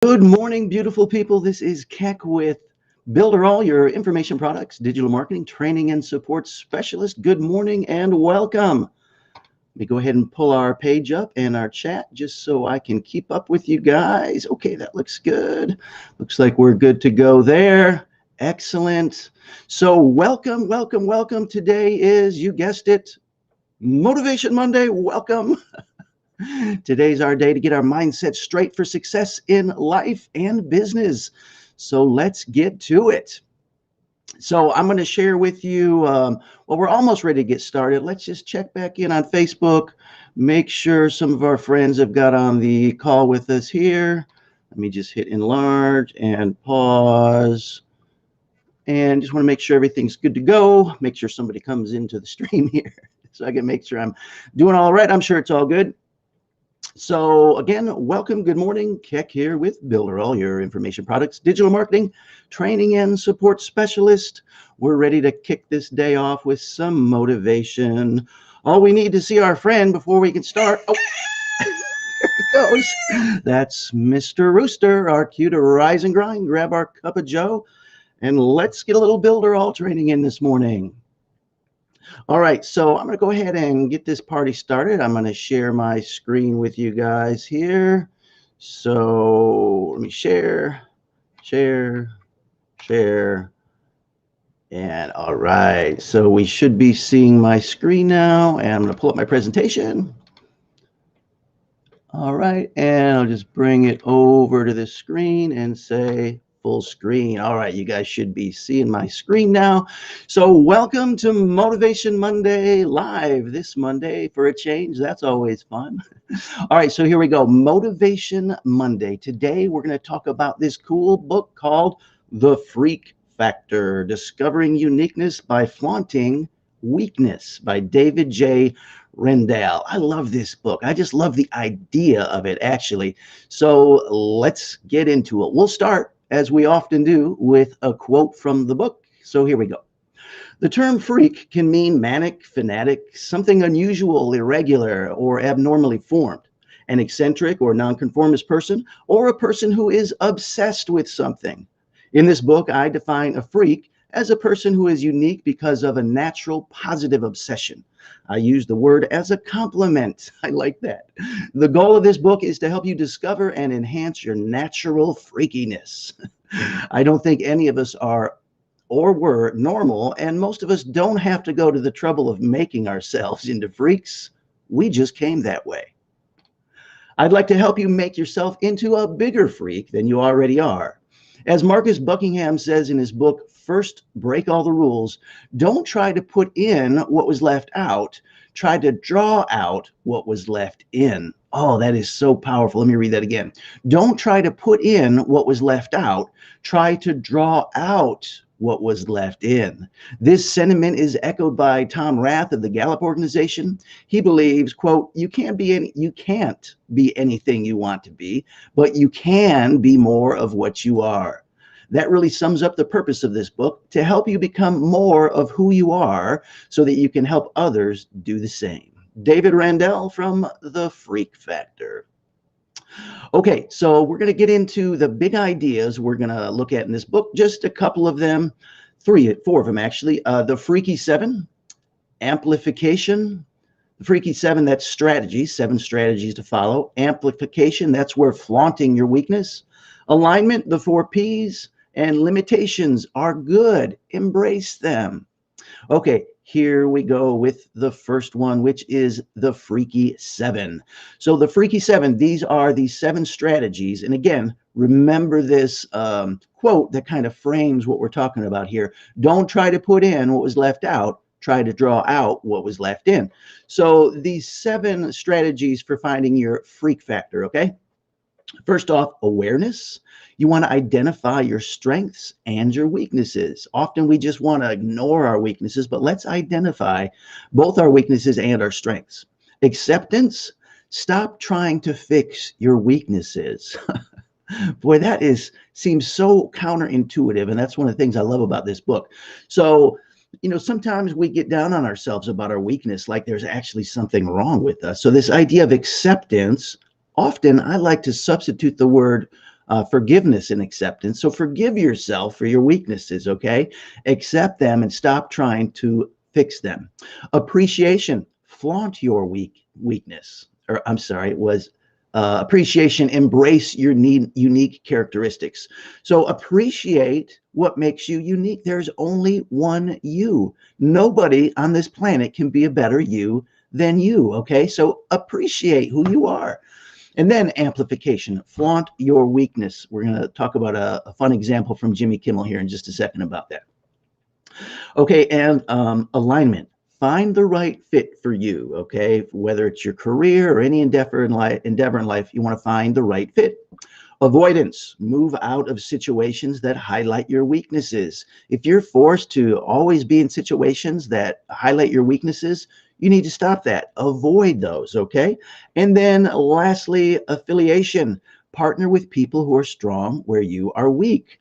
Good morning, beautiful people. This is Keck with Builderall, your information products, digital marketing, training, and support specialist. Good morning and welcome. Let me go ahead and pull our page up and our chat just so I can keep up with you guys. Okay, that looks good. Looks like we're good to go there. Excellent. So welcome, welcome, welcome. Today is, you guessed it, Motivation Monday. Welcome. Today's our day to get our mindset straight for success in life and business. So let's get to it. So I'm going to share with you, well, we're almost ready to get started. Let's just check back in on Facebook, make sure some of our friends have got on the call with us here. Let me just hit enlarge and pause. And just want to make sure everything's good to go. Make sure somebody comes into the stream here so I can make sure I'm doing all right. I'm sure it's all good. So again, welcome, good morning, Keck here with Builderall, your information products, digital marketing, training and support specialist. We're ready to kick this day off with some motivation. All we need to see our friend before we can start. Oh, there it goes. That's Mr. Rooster, our cue to rise and grind, grab our cup of joe, and let's get a little Builderall training in this morning. All right, so I'm going to go ahead and get this party started. I'm going to share my screen with you guys here. So let me share. And all right, so we should be seeing my screen now. And I'm going to pull up my presentation. All right, and I'll just bring it over to the screen and say full screen. All right, you guys should be seeing my screen now. So welcome to Motivation Monday live this Monday for a change. That's always fun. All right, so here we go. Motivation Monday. Today we're going to talk about this cool book called The Freak Factor, Discovering Uniqueness by Flaunting Weakness by David J. Rendell. I love this book. I just love the idea of it, actually. So let's get into it. We'll start, as we often do, with a quote from the book. So here we go. The term freak can mean manic, fanatic, something unusual, irregular, or abnormally formed. An eccentric or nonconformist person, or a person who is obsessed with something. In this book, I define a freak as a person who is unique because of a natural positive obsession. I use the word as a compliment. I like that. The goal of this book is to help you discover and enhance your natural freakiness. I don't think any of us are or were normal, and most of us don't have to go to the trouble of making ourselves into freaks. We just came that way. I'd like to help you make yourself into a bigger freak than you already are. As Marcus Buckingham says in his book, First Break All the Rules, don't try to put in what was left out. Try to draw out what was left in. Oh, that is so powerful. Let me read that again. Don't try to put in what was left out. Try to draw out what was left in. This sentiment is echoed by Tom Rath of the Gallup organization. He believes, quote, you can't be anything you want to be, but you can be more of what you are. That really sums up the purpose of this book, to help you become more of who you are so that you can help others do the same. David Rendell from The Freak Factor. Okay, so we're going to get into the big ideas we're going to look at in this book, just a couple of them, four of them actually. The Freaky Seven, amplification. The Freaky Seven, that's strategy, 7 strategies to follow. Amplification, that's where flaunting your weakness. Alignment, the 4 Ps, and limitations are good. Embrace them. Okay, here we go with the first one, which is the Freaky Seven. So the Freaky Seven, these are the 7 strategies. And again, remember this quote that kind of frames what we're talking about here. Don't try to put in what was left out. Try to draw out what was left in. So these 7 strategies for finding your freak factor, okay? First off, awareness. You want to identify your strengths and your weaknesses. Often we just want to ignore our weaknesses, but let's identify both our weaknesses and our strengths. Acceptance. Stop trying to fix your weaknesses. Boy, that seems so counterintuitive, and that's one of the things I love about this book. So, sometimes we get down on ourselves about our weakness, like there's actually something wrong with us. So this idea of acceptance, often I like to substitute the word Forgiveness and acceptance. So forgive yourself for your weaknesses, okay? Accept them and stop trying to fix them. Appreciation, flaunt your weakness. Or I'm sorry, it was appreciation, embrace your unique characteristics. So appreciate what makes you unique. There's only one you. Nobody on this planet can be a better you than you, okay? So appreciate who you are. And then amplification, flaunt your weakness. We're going to talk about a fun example from Jimmy Kimmel here in just a second about that. Okay, and alignment. Find the right fit for you, okay? Whether it's your career or any endeavor in life, you want to find the right fit. Avoidance, move out of situations that highlight your weaknesses. If you're forced to always be in situations that highlight your weaknesses, you need to stop that. Avoid those, okay? And then lastly, affiliation. Partner with people who are strong where you are weak.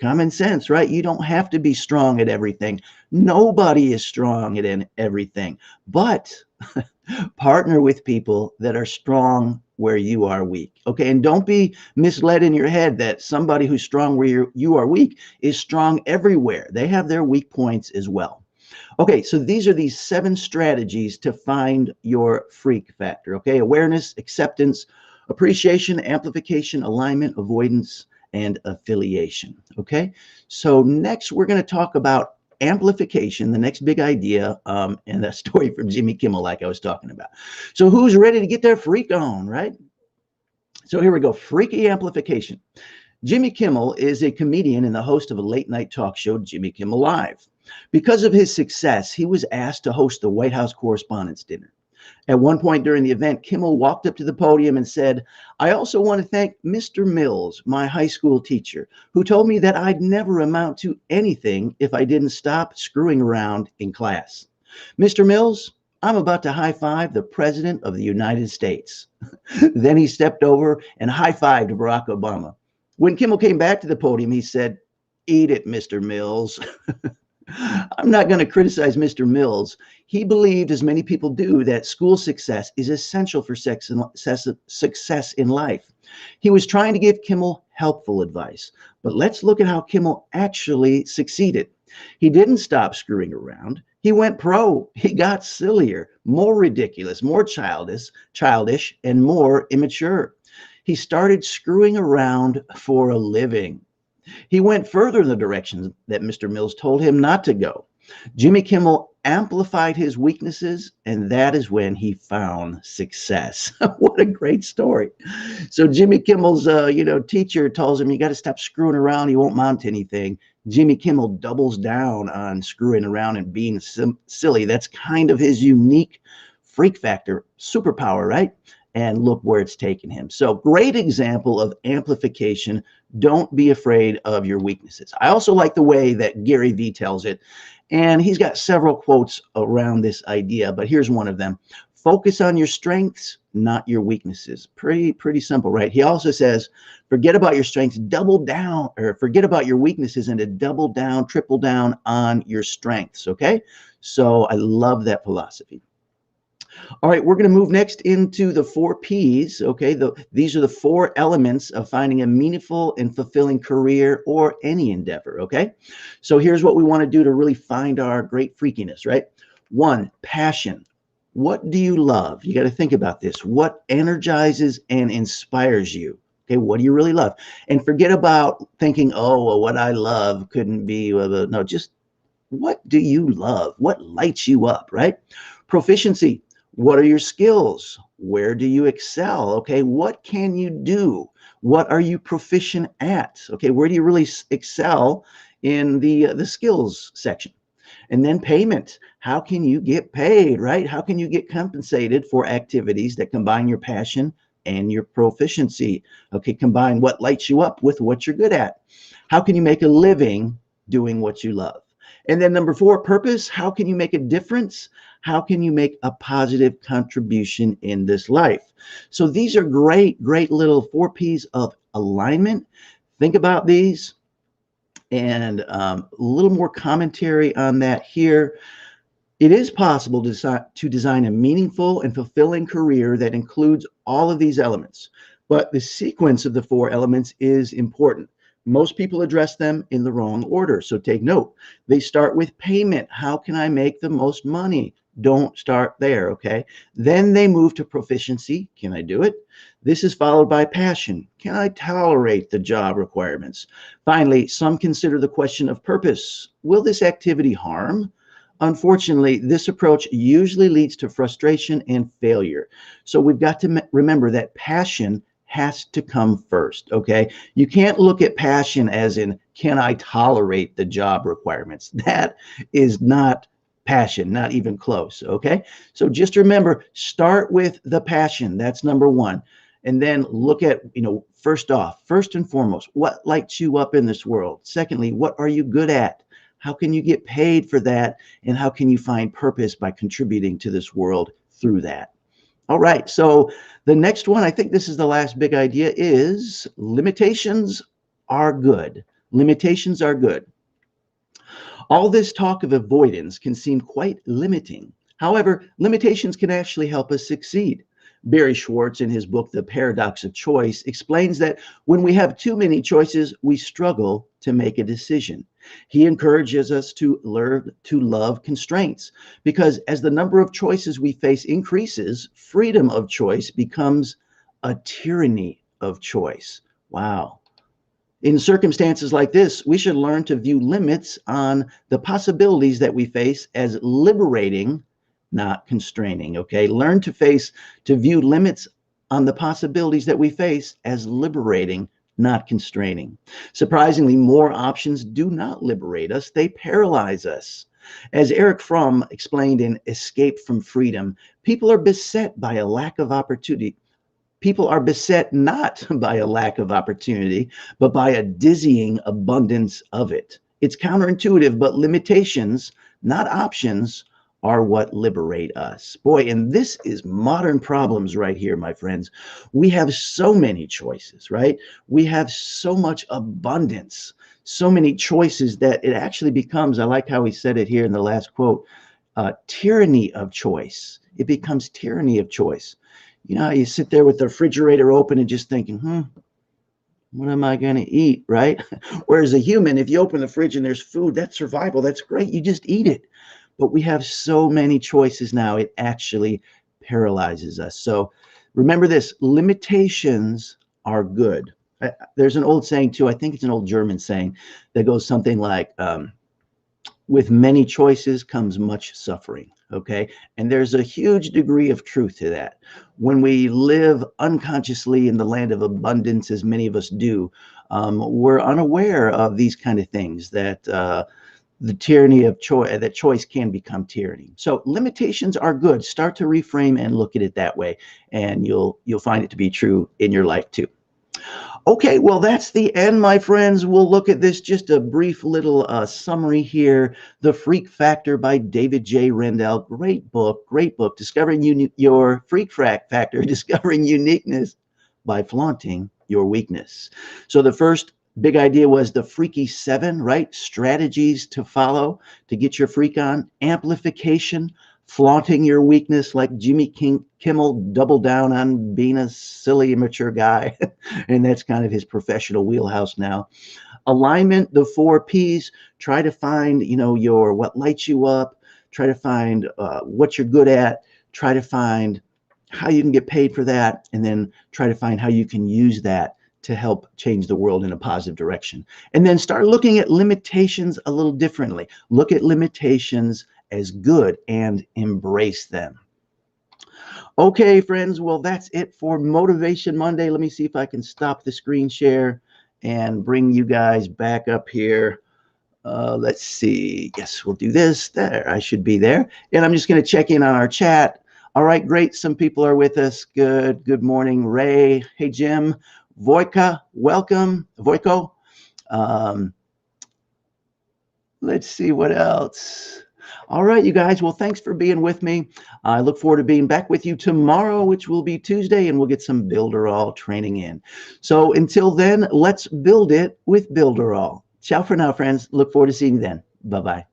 Common sense, right? You don't have to be strong at everything. Nobody is strong at everything, but partner with people that are strong where you are weak. Okay, and don't be misled in your head that somebody who's strong where you are weak is strong everywhere. They have their weak points as well. Okay, so these are these 7 strategies to find your freak factor. Okay, awareness, acceptance, appreciation, amplification, alignment, avoidance, and affiliation. Okay, so next we're going to talk about amplification, the next big idea, and that story from Jimmy Kimmel, like I was talking about. So who's ready to get their freak on, right? So here we go, freaky amplification. Jimmy Kimmel is a comedian and the host of a late night talk show, Jimmy Kimmel Live. Because of his success, he was asked to host the White House Correspondents' Dinner. At one point during the event, Kimmel walked up to the podium and said, "I also want to thank Mr. Mills, my high school teacher, who told me that I'd never amount to anything if I didn't stop screwing around in class. Mr. Mills, I'm about to high-five the President of the United States." Then he stepped over and high-fived Barack Obama. When Kimmel came back to the podium, he said, "Eat it, Mr. Mills." I'm not going to criticize Mr. Mills. He believed, as many people do, that school success is essential for success in life. He was trying to give Kimmel helpful advice, but let's look at how Kimmel actually succeeded. He didn't stop screwing around. He went pro. He got sillier, more ridiculous, more childish, and more immature. He started screwing around for a living. He went further in the direction that Mr. Mills told him not to go. Jimmy Kimmel amplified his weaknesses, and that is when he found success. What a great story. So Jimmy Kimmel's teacher tells him, you got to stop screwing around, you won't amount to anything. Jimmy Kimmel doubles down on screwing around and being silly. That's kind of his unique freak factor, superpower, right? And look where it's taken him. So great example of amplification. Don't be afraid of your weaknesses. I also like the way that Gary Vee tells it. And he's got several quotes around this idea, but here's one of them. Focus on your strengths, not your weaknesses. Pretty simple, right? He also says, forget about your strengths, double down, or forget about your weaknesses and to double down, triple down on your strengths, okay? So I love that philosophy. All right, we're going to move next into the 4 Ps, okay? These are the 4 elements of finding a meaningful and fulfilling career or any endeavor, okay? So here's what we want to do to really find our great freakiness, right? 1, passion. What do you love? You got to think about this. What energizes and inspires you? Okay, what do you really love? And forget about thinking, oh, well, what I love couldn't be, no, just what do you love? What lights you up, right? Proficiency. What are your skills? Where do you excel? Okay, what can you do? What are you proficient at? Okay, where do you really excel in the skills section? And then payment. How can you get paid, right? How can you get compensated for activities that combine your passion and your proficiency? Okay, combine what lights you up with what you're good at. How can you make a living doing what you love? And then number 4, purpose. How can you make a difference? How can you make a positive contribution in this life? So these are great little 4 Ps of alignment. Think about these, and a little more commentary on that here. It is possible to design a meaningful and fulfilling career that includes all of these elements. But the sequence of the four elements is important. Most people address them in the wrong order. So take note. They start with payment. How can I make the most money? Don't start there, okay? Then they move to proficiency. Can I do it? This is followed by passion. Can I tolerate the job requirements? Finally, some consider the question of purpose. Will this activity harm? Unfortunately, this approach usually leads to frustration and failure. So we've got to remember that passion has to come first, okay? You can't look at passion as in, can I tolerate the job requirements? That is not passion, not even close, okay? So just remember, start with the passion. That's number one. And then look at, first and foremost, what lights you up in this world? Secondly, what are you good at? How can you get paid for that? And how can you find purpose by contributing to this world through that? All right, so the next one, I think this is the last big idea, is limitations are good. Limitations are good. All this talk of avoidance can seem quite limiting. However, limitations can actually help us succeed. Barry Schwartz, in his book, The Paradox of Choice, explains that when we have too many choices, we struggle to make a decision. He encourages us to learn to love constraints because as the number of choices we face increases, freedom of choice becomes a tyranny of choice. Wow. In circumstances like this, we should learn to view limits on the possibilities that we face as liberating, not constraining, okay? Learn to view limits on the possibilities that we face as liberating, not constraining. Surprisingly, more options do not liberate us, they paralyze us. As Erich Fromm explained in Escape from Freedom, people are beset by a lack of opportunity. People are beset not by a lack of opportunity, but by a dizzying abundance of it. It's counterintuitive, but limitations, not options, are what liberate us. Boy, and this is modern problems right here, my friends. We have so many choices, right? We have so much abundance, so many choices that it actually becomes, I like how he said it here in the last quote, tyranny of choice. It becomes tyranny of choice. You sit there with the refrigerator open and just thinking, what am I going to eat, right? Whereas a human, if you open the fridge and there's food, that's survival. That's great. You just eat it. But we have so many choices now, it actually paralyzes us. So remember this, limitations are good. There's an old saying too, I think it's an old German saying that goes something like, with many choices comes much suffering, okay? And there's a huge degree of truth to that. When we live unconsciously in the land of abundance, as many of us do, we're unaware of these kind of things, that the tyranny of choice, that choice can become tyranny. So limitations are good. Start to reframe and look at it that way, and you'll find it to be true in your life too. Okay, well, that's the end, my friends. We'll look at this, just a brief little summary here. The Freak Factor by David J. Rendell. Great book, Discovering your Freak Factor, Discovering Uniqueness by Flaunting Your Weakness. So the first big idea was the Freaky 7, right? Strategies to follow to get your freak on. Amplification, flaunting your weakness, like Jimmy Kimmel doubled down on being a silly, immature guy. And that's kind of his professional wheelhouse now. Alignment, the 4 Ps, try to find, what lights you up, try to find what you're good at, try to find how you can get paid for that, and then try to find how you can use that to help change the world in a positive direction. And then start looking at limitations a little differently. Look at limitations as good and embrace them. Okay, friends, well, that's it for Motivation Monday. Let me see if I can stop the screen share and bring you guys back up here. Let's see. Yes, we'll do this. There, I should be there. And I'm just going to check in on our chat. All right, great. Some people are with us. Good. Good morning, Ray. Hey, Jim. Voika, welcome. Voiko. Let's see what else. All right, you guys. Well, thanks for being with me. I look forward to being back with you tomorrow, which will be Tuesday, and we'll get some Builderall training in. So until then, let's build it with Builderall. Ciao for now, friends. Look forward to seeing you then. Bye-bye.